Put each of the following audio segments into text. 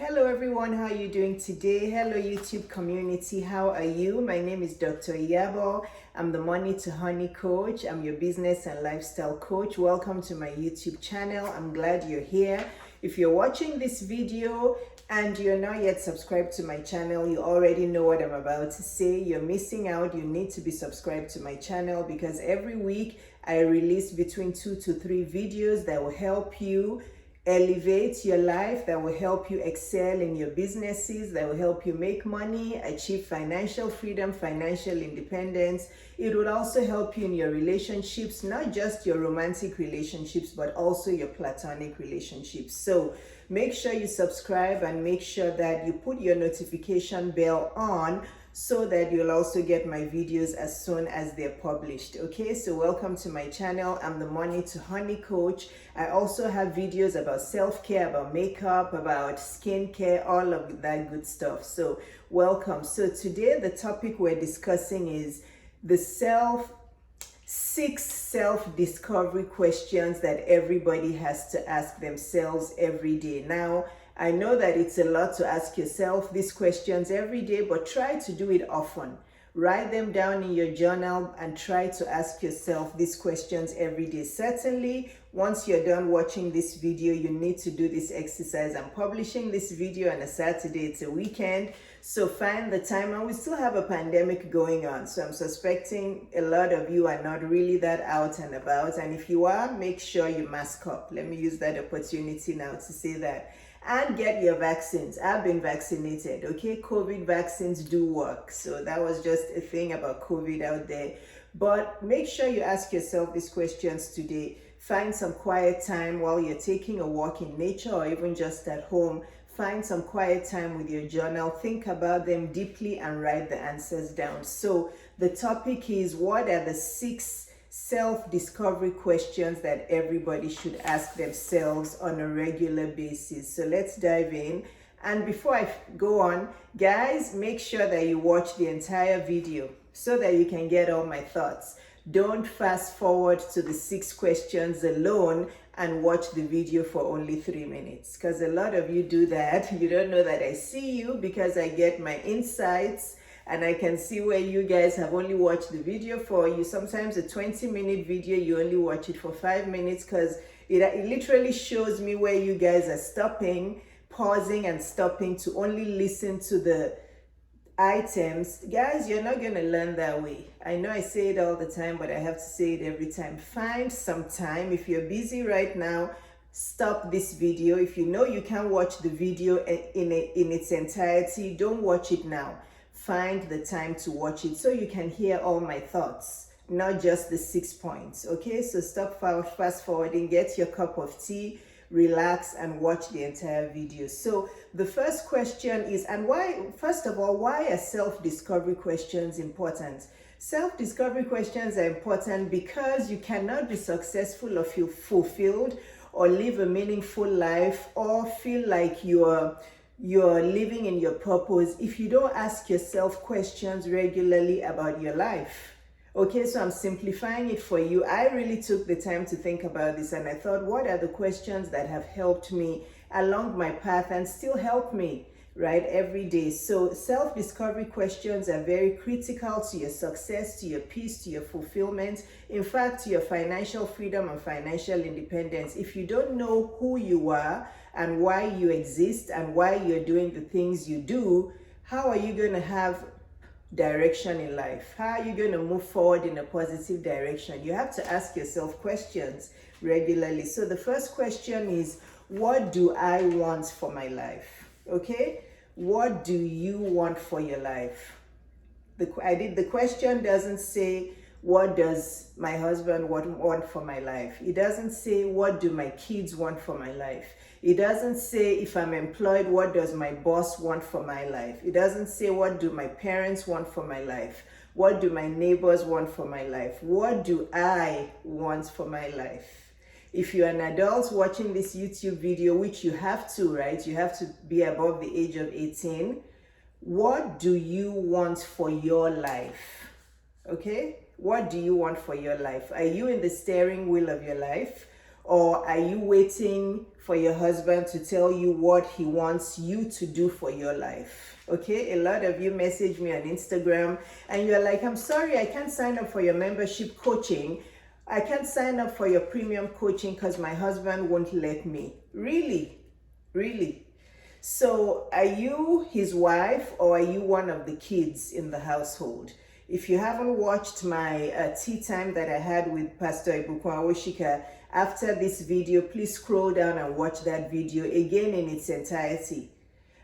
Hello everyone, how are you doing today? Hello YouTube community, how are you? My name is Dr. Iyabo. I'm the Money to Honey coach. I'm your business and lifestyle coach. Welcome to my YouTube channel. I'm glad you're here. If you're watching this video and you're not yet subscribed to my channel, you already know what I'm about to say. You're missing out. You need to be subscribed to my channel because every week I release between 2 to 3 videos that will help you elevate your life, that will help you excel in your businesses, that will help you make money, achieve financial freedom, financial independence. It will also help you in your relationships, not just your romantic relationships, but also your platonic relationships. So make sure you subscribe and make sure that you put your notification bell on so that you'll also get my videos as soon as they're published. Okay, so welcome to my channel. I'm the Money to Honey coach. I also have videos about self-care, about makeup, about skincare, all of that good stuff. So welcome. So today the topic we're discussing is the 6 self-discovery questions that everybody has to ask themselves every day. Now, I know that it's a lot to ask yourself these questions every day, but try to do it often. Write them down in your journal and try to ask yourself these questions every day. Certainly, once you're done watching this video, you need to do this exercise. I'm publishing this video on a Saturday, it's a weekend, so find the time. And we still have a pandemic going on, so I'm suspecting a lot of you are not really that out and about. And if you are, make sure you mask up. Let me use that opportunity now to say that. And get your vaccines. I've been vaccinated, okay? COVID vaccines do work. So that was just a thing about COVID out there. But make sure you ask yourself these questions today. Find some quiet time while you're taking a walk in nature or even just at home. Find some quiet time with your journal. Think about them deeply and write the answers down. So the topic is, what are the 6 self-discovery questions that everybody should ask themselves on a regular basis? So let's dive in. And before I go on, guys, make sure that you watch the entire video so that you can get all my thoughts. Don't fast forward to the 6 questions alone and watch the video for only 3 minutes, because a lot of you do that. You don't know that I see you because I get my insights and I can see where you guys have only watched the video for. You sometimes a 20-minute video, you only watch it for 5 minutes, because it literally shows me where you guys are stopping, pausing and stopping to only listen to the items. Guys, you're not gonna learn that way. I know I say it all the time, but I have to say it every time. Find some time. If you're busy right now, stop this video. If you know you can't watch the video in its entirety, don't watch it now. Find the time to watch it so you can hear all my thoughts, not just the 6 points. Okay, so stop fast forwarding, get your cup of tea, relax and watch the entire video. So the first question is, and why, first of all, why are self-discovery questions important? Self-discovery questions are important because you cannot be successful or feel fulfilled or live a meaningful life or feel like you're living in your purpose if you don't ask yourself questions regularly about your life. Okay, so I'm simplifying it for you. I really took the time to think about this and I thought, what are the questions that have helped me along my path and still help me, right, every day? So self-discovery questions are very critical to your success, to your peace, to your fulfillment, in fact, to your financial freedom and financial independence. If you don't know who you are and why you exist and why you're doing the things you do, how are you going to have direction in life? How are you going to move forward in a positive direction? You have to ask yourself questions regularly. So the first question is, what do I want for my life? Okay, what do you want for your life? The question doesn't say, what does my husband want for my life? It doesn't say, what do my kids want for my life? It doesn't say, if I'm employed, what does my boss want for my life? It doesn't say, what do my parents want for my life? What do my neighbors want for my life? What do I want for my life? If you're an adult watching this YouTube video, which you have to, right? You have to be above the age of 18. What do you want for your life? Okay? What do you want for your life? Are you in the steering wheel of your life? Or are you waiting for your husband to tell you what he wants you to do for your life? Okay, a lot of you message me on Instagram and you're like, I'm sorry, I can't sign up for your membership coaching. I can't sign up for your premium coaching because my husband won't let me. Really? Really? So are you his wife or are you one of the kids in the household? If you haven't watched my tea time that I had with Pastor Ibuku, after this video, please scroll down and watch that video again in its entirety.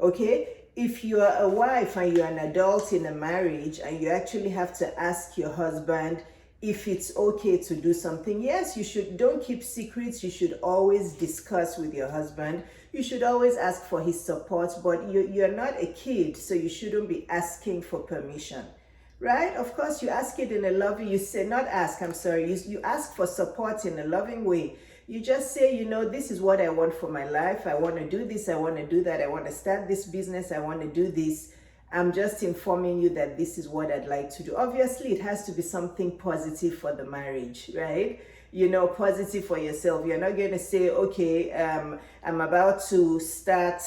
Okay? If you are a wife and you're an adult in a marriage and you actually have to ask your husband if it's okay to do something, yes, you should. Don't keep secrets. You should always discuss with your husband. You should always ask for his support, but you're not a kid, so you shouldn't be asking for permission. Right? Of course, you ask it in a loving, you say, not ask, I'm sorry, you ask for support in a loving way. You just say, you know, this is what I want for my life. I want to do this. I want to do that. I want to start this business. I want to do this. I'm just informing you that this is what I'd like to do. Obviously, it has to be something positive for the marriage, right? You know, positive for yourself. You're not going to say, okay, I'm about to start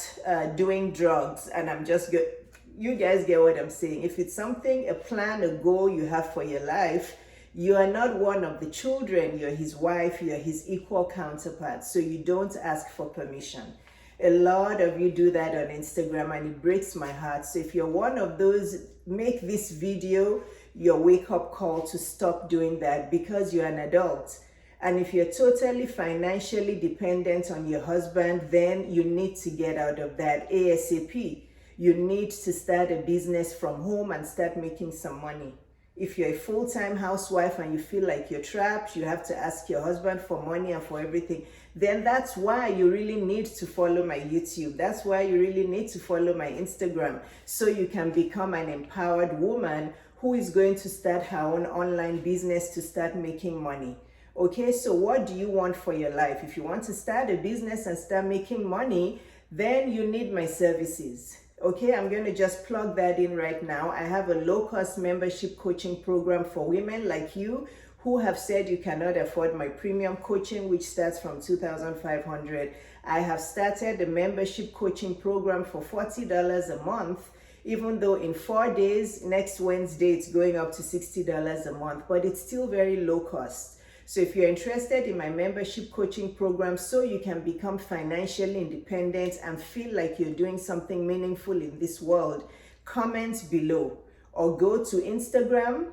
doing drugs and I'm just going. You guys get what I'm saying. If it's something, a plan, a goal you have for your life, you are not one of the children. You're his wife. You're his equal counterpart. So you don't ask for permission. A lot of you do that on Instagram and it breaks my heart. So if you're one of those, make this video your wake-up call to stop doing that because you're an adult. And if you're totally financially dependent on your husband, then you need to get out of that ASAP. You need to start a business from home and start making some money. If you're a full-time housewife and you feel like you're trapped, you have to ask your husband for money and for everything, then that's why you really need to follow my YouTube. That's why you really need to follow my Instagram, so you can become an empowered woman who is going to start her own online business to start making money. Okay, so what do you want for your life? If you want to start a business and start making money, then you need my services. Okay, I'm going to just plug that in right now. I have a low-cost membership coaching program for women like you who have said you cannot afford my premium coaching, which starts from $2,500. I have started a membership coaching program for $40 a month, even though in 4 days, next Wednesday, it's going up to $60 a month, but it's still very low cost. So if you're interested in my membership coaching program so you can become financially independent and feel like you're doing something meaningful in this world, comment below or go to Instagram.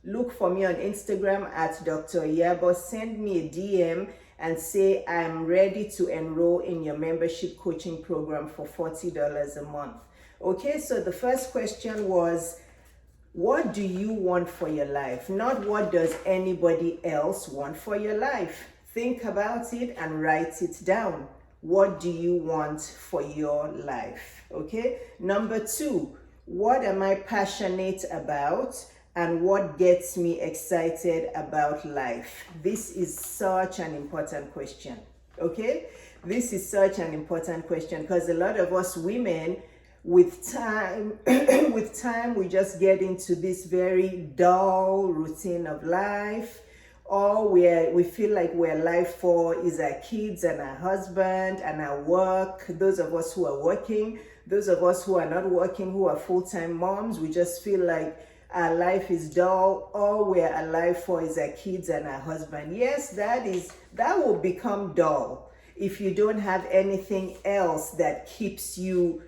Look for me on Instagram at Dr. Iyabo. Send me a DM and say I'm ready to enroll in your membership coaching program for $40 a month. Okay, so the first question was, what do you want for your life? Not what does anybody else want for your life. Think about it and write it down. What do you want for your life? Okay. Number 2, what am I passionate about and what gets me excited about life? This is such an important question. Okay. This is such an important question because a lot of us women, with time, we just get into this very dull routine of life. All we feel like we're alive for is our kids and our husband and our work. Those of us who are working, those of us who are not working, who are full-time moms, we just feel like our life is dull. All we're alive for is our kids and our husband. Yes, that will become dull if you don't have anything else that keeps you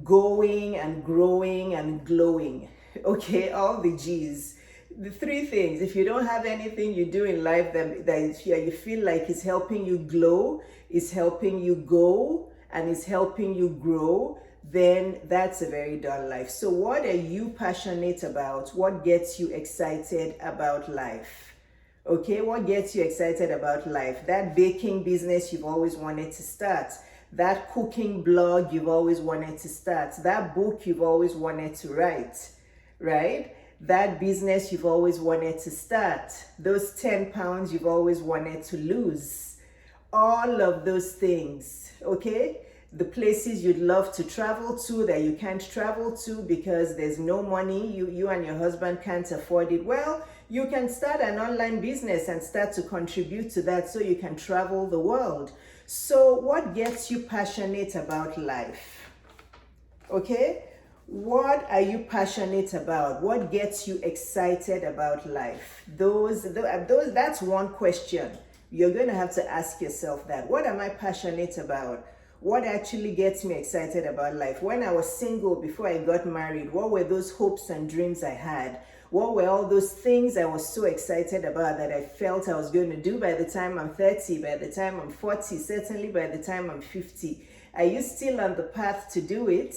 going and growing and glowing. Okay, all the G's. The 3 things. If you don't have anything you do in life that you feel like is helping you glow, is helping you go, and is helping you grow, then that's a very dull life. So what are you passionate about? What gets you excited about life? Okay, what gets you excited about life? That baking business you've always wanted to start. That cooking blog you've always wanted to start. That book you've always wanted to write, right? That business you've always wanted to start. Those 10 pounds you've always wanted to lose. All of those things, okay? the places you'd love to travel to that you can't travel to because there's no money, you and your husband can't afford it. Well, you can start an online business and start to contribute to that so you can travel the world. So what gets you passionate about life? Okay? What are you passionate about? What gets you excited about life? That's one question. You're going to have to ask yourself that. What am I passionate about? What actually gets me excited about life? When I was single, before I got married, what were those hopes and dreams I had? What were all those things I was so excited about that I felt I was going to do by the time I'm 30, by the time I'm 40, certainly by the time I'm 50? Are you still on the path to do it?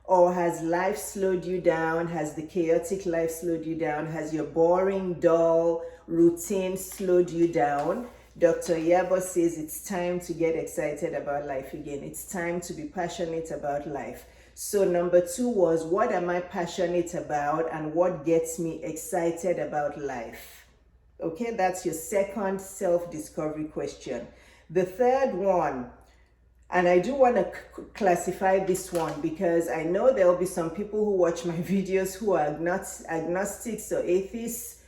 Or has life slowed you down? Has the chaotic life slowed you down? Has your boring, dull routine slowed you down? Dr. Iyabo says it's time to get excited about life again. It's time to be passionate about life. So number 2 was, what am I passionate about and what gets me excited about life? Okay, that's your second self-discovery question. The third one, and I do want to classify this one because I know there will be some people who watch my videos who are agnostics or atheists.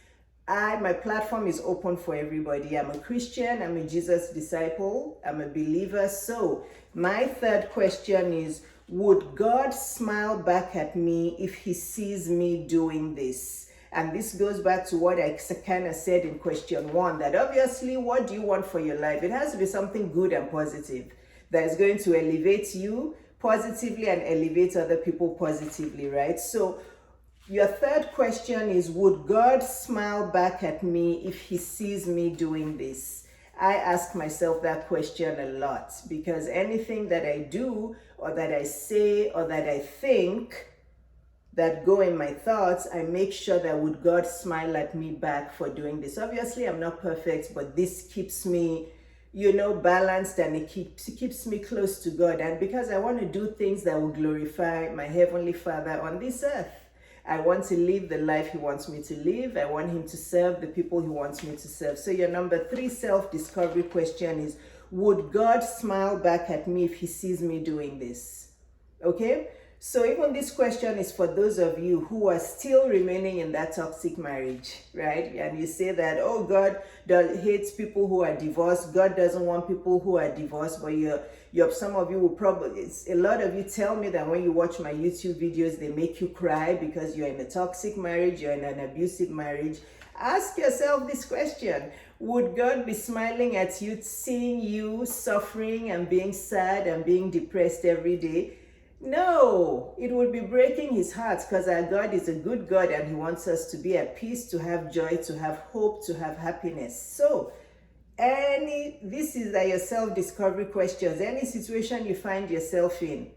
My platform is open for everybody. I'm a Christian, I'm a Jesus disciple, I'm a believer. So my third question is, would God smile back at me if he sees me doing this? And this goes back to what I kind of said in question 1, that obviously, what do you want for your life? It has to be something good and positive that is going to elevate you positively and elevate other people positively, right? So your third question is, would God smile back at me if he sees me doing this? I ask myself that question a lot because anything that I do or that I say or that I think that go in my thoughts, I make sure that would God smile at me back for doing this? Obviously, I'm not perfect, but this keeps me, balanced, and it keeps me close to God. And because I want to do things that will glorify my Heavenly Father on this earth. I want to live the life he wants me to live. I want him to serve the people he wants me to serve. So your number 3 self-discovery question is, would God smile back at me if he sees me doing this? Okay? So even this question is for those of you who are still remaining in that toxic marriage, right? And you say that, oh, God hates people who are divorced. God doesn't want people who are divorced. But some of you will probably, a lot of you tell me that when you watch my YouTube videos, they make you cry because you're in a toxic marriage, you're in an abusive marriage. Ask yourself this question. Would God be smiling at you, seeing you suffering and being sad and being depressed every day? No, it would be breaking his heart because our God is a good God and he wants us to be at peace, to have joy, to have hope, to have happiness. So, this is your self-discovery questions. Any situation you find yourself in,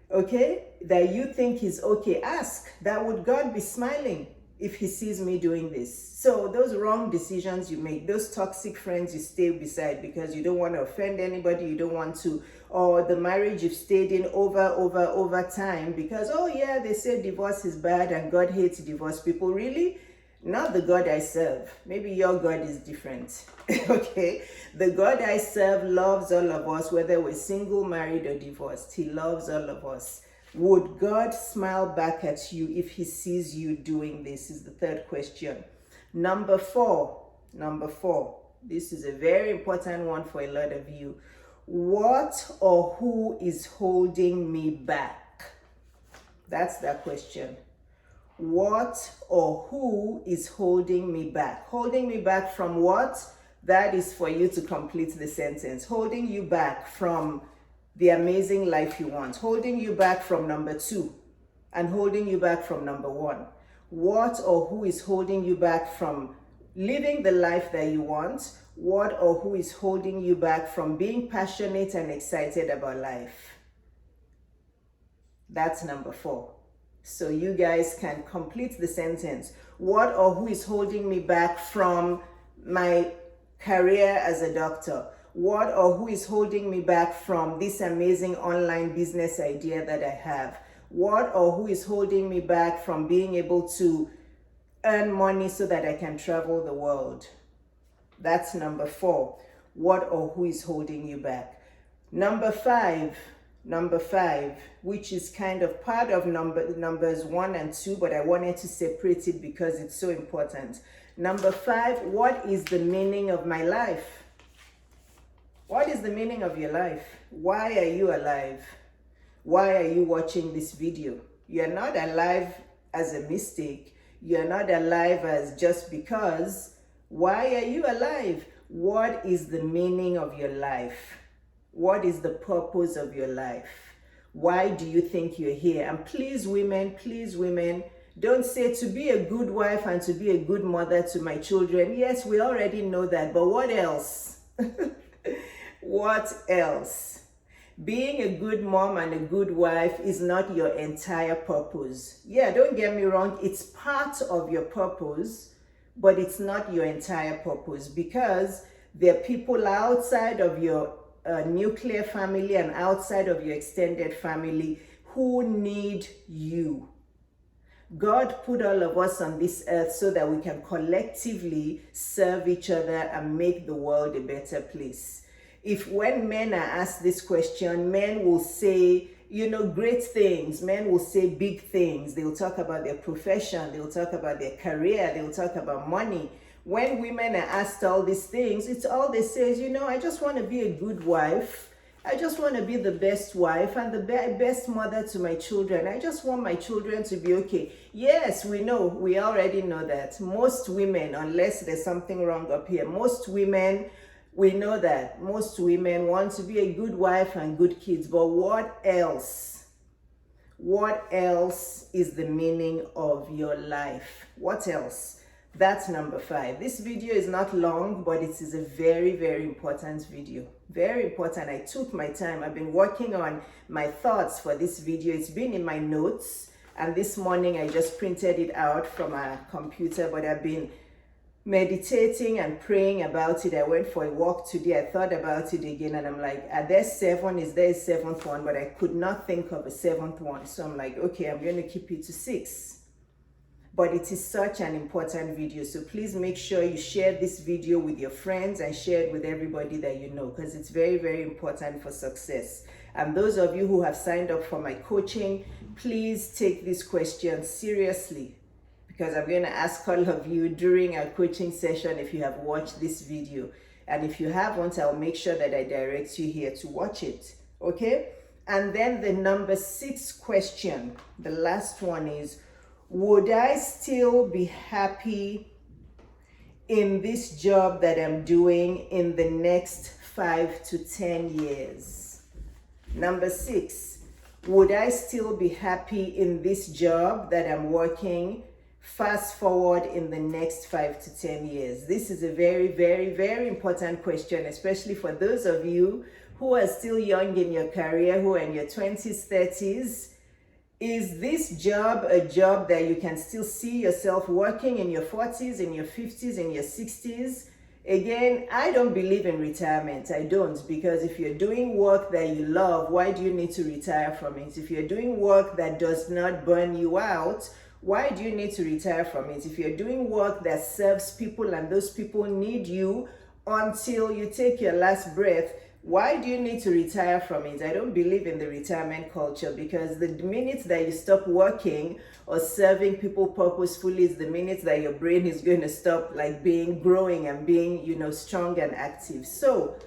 okay, that you think is okay, ask that would God be smiling if he sees me doing this? So those wrong decisions you make, those toxic friends you stay beside because you don't want to offend anybody, you don't want to, or the marriage you've stayed in over time because, oh yeah, they say divorce is bad and God hates divorced people. Really? Not the God I serve. Maybe your God is different. Okay? The God I serve loves all of us, whether we're single, married, or divorced. He loves all of us. Would God smile back at you if he sees you doing this? Is the third question. Number four. This is a very important one for a lot of you. What or who is holding me back? That's that question. What or who is holding me back? Holding me back from what? That is for you to complete the sentence. Holding you back from the amazing life you want. Holding you back from number 2 and holding you back from number 1. What or who is holding you back from living the life that you want? What or who is holding you back from being passionate and excited about life? That's number 4. So you guys can complete the sentence. What or who is holding me back from my career as a doctor? What or who is holding me back from this amazing online business idea that I have? What or who is holding me back from being able to earn money so that I can travel the world? That's number 4. What or who is holding you back? Number 5. Number 5, which is kind of part of numbers 1 and 2, but I wanted to separate it because it's so important. Number 5, what is the meaning of my life? What is the meaning of your life? Why are you alive? Why are you watching this video? You're not alive as a mistake. You're not alive as just because. Why are you alive? What is the meaning of your life? What is the purpose of your life? Why do you think you're here? And please, women, don't say to be a good wife and to be a good mother to my children. Yes, we already know that, but what else? What else? Being a good mom and a good wife is not your entire purpose. Yeah, don't get me wrong, it's part of your purpose, but it's not your entire purpose, because there are people outside of your nuclear family and outside of your extended family who need you. God put all of us on this earth so that we can collectively serve each other and make the world a better place. If when men are asked this question, men will say, great things. Men will say big things. They'll talk about their profession. They'll talk about their career. They'll talk about money. When women are asked all these things, it's all they say is, I just want to be a good wife. I just want to be the best wife and the best mother to my children. I just want my children to be okay. Yes, we already know that. Most women, unless there's something wrong up here, we know that most women want to be a good wife and good kids. But what else? What else is the meaning of your life? What else? That's number 5. This video is not long, but it is a very, very important video. Very important. I took my time. I've been working on my thoughts for this video. It's been in my notes, and this morning I just printed it out from a computer, but I've been meditating and praying about it. I went for a walk today. I thought about it again, and I'm like, are there 7? Is there a 7th one? But I could not think of a 7th one. So I'm like, okay, I'm going to keep it to 6. But it is such an important video. So please make sure you share this video with your friends and share it with everybody that you know, because it's very, very important for success. And those of you who have signed up for my coaching, please take this question seriously, because I'm going to ask all of you during our coaching session if you have watched this video. And if you haven't, I'll make sure that I direct you here to watch it. Okay? And then the number 6 question, the last one is, would I still be happy in this job that I'm doing in the next 5 to 10 years? Number 6, would I still be happy in this job that I'm working fast forward in the next 5 to 10 years? This is a very, very, very important question, especially for those of you who are still young in your career, who are in your 20s, 30s. Is this job a job that you can still see yourself working in your 40s, in your 50s, in your 60s? Again, I don't believe in retirement. I don't, because if you're doing work that you love, why do you need to retire from it? If you're doing work that does not burn you out, why do you need to retire from it? If you're doing work that serves people and those people need you until you take your last breath, why do you need to retire from it? I don't believe in the retirement culture, because the minute that you stop working or serving people purposefully is the minute that your brain is going to stop growing and being, strong and active. So,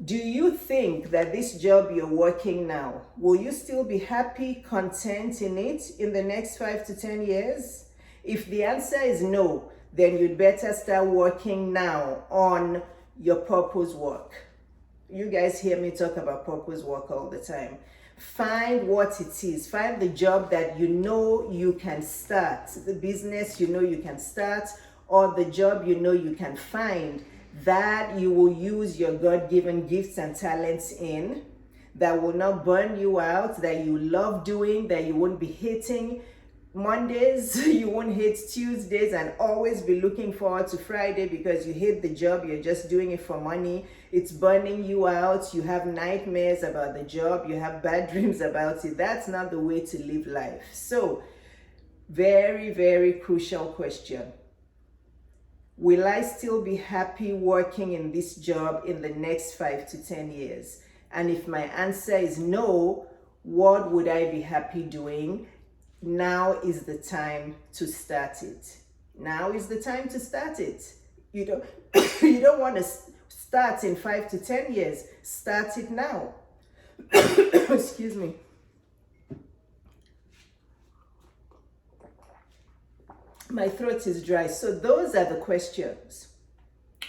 do you think that this job you're working now, will you still be happy, content in it in the next 5 to 10 years? If the answer is no, then you'd better start working now on your purpose work. You guys hear me talk about purpose work all the time. Find what it is. Find the job that you can start, the business you can start, or the job you can find that you will use your God-given gifts and talents in, that will not burn you out, that you love doing, that you won't be hating Mondays, you won't hate Tuesdays, and always be looking forward to Friday because you hate the job, you're just doing it for money. It's burning you out, you have nightmares about the job, you have bad dreams about it. That's not the way to live life. So, very, very crucial question. Will I still be happy working in this job in the next 5 to 10 years? And if my answer is no, what would I be happy doing? Now is the time to start it. Now is the time to start it. You don't, you don't want to start in 5 to 10 years. Start it now. Excuse me. My throat is dry. So those are the questions.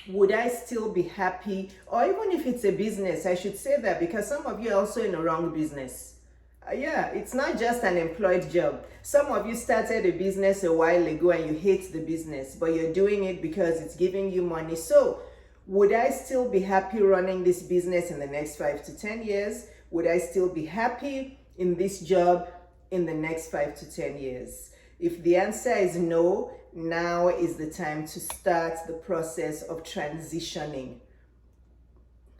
Would I still be happy? Or even if it's a business, I should say that because some of you are also in a wrong business. Yeah, it's not just an employed job. Some of you started a business a while ago and you hate the business, but you're doing it because it's giving you money. So would I still be happy running this business in the next 5 to 10 years? Would I still be happy in this job in the next 5 to 10 years? If the answer is no, now is the time to start the process of transitioning.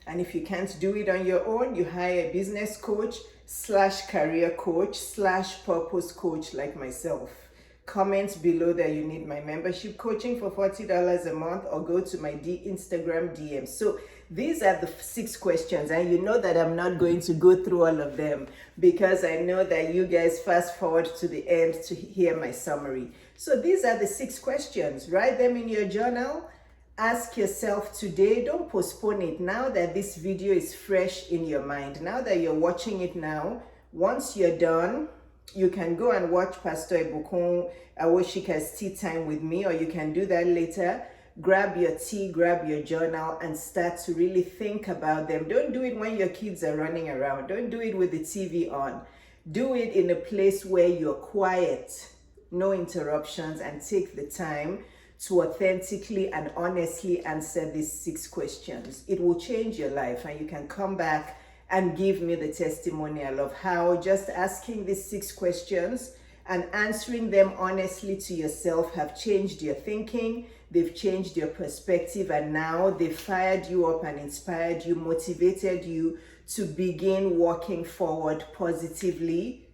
And if you can't do it on your own, you hire a business coach / career coach / purpose coach like myself. Comment below that you need my membership coaching for $40 a month, or go to my Instagram DM. So these are the 6 questions, and you know that I'm not going to go through all of them because I know that you guys fast forward to the end to hear my summary. So these are the 6 questions. Write them in your journal. Ask yourself today. Don't postpone it. Now that this video is fresh in your mind, now that you're watching it now, once you're done, you can go and watch Pastor Ibukun Awoshika's tea time with me, or you can do that later. Grab your tea, grab your journal, and start to really think about them. Don't do it when your kids are running around. Don't do it with the TV on. Do it in a place where you're quiet, no interruptions, and take the time to authentically and honestly answer these 6 questions. It will change your life, and you can come back and give me the testimonial of how just asking these 6 questions and answering them honestly to yourself have changed your thinking, they've changed your perspective, and now they've fired you up and inspired you, motivated you to begin walking forward positively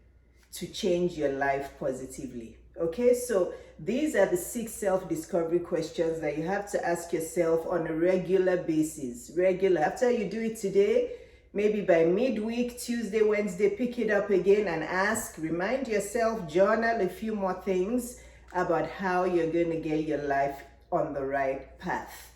to change your life positively. Okay, so these are the 6 self-discovery questions that you have to ask yourself on a regular basis. After you do it today, maybe by midweek, Tuesday, Wednesday, pick it up again and ask, remind yourself, journal a few more things about how you're going to get your life on the right path.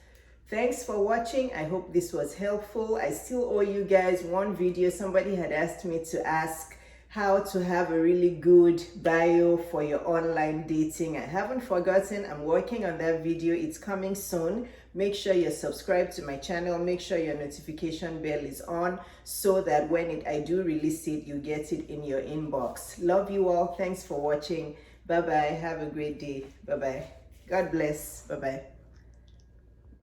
Thanks for watching. I hope this was helpful. I still owe you guys one video. Somebody had asked me to ask how to have a really good bio for your online dating. I haven't forgotten. I'm working on that video. It's coming soon. Make sure you're subscribed to my channel. Make sure your notification bell is on so that when I do release it, you get it in your inbox. Love you all. Thanks for watching. Bye-bye. Have a great day. Bye-bye. God bless. Bye-bye.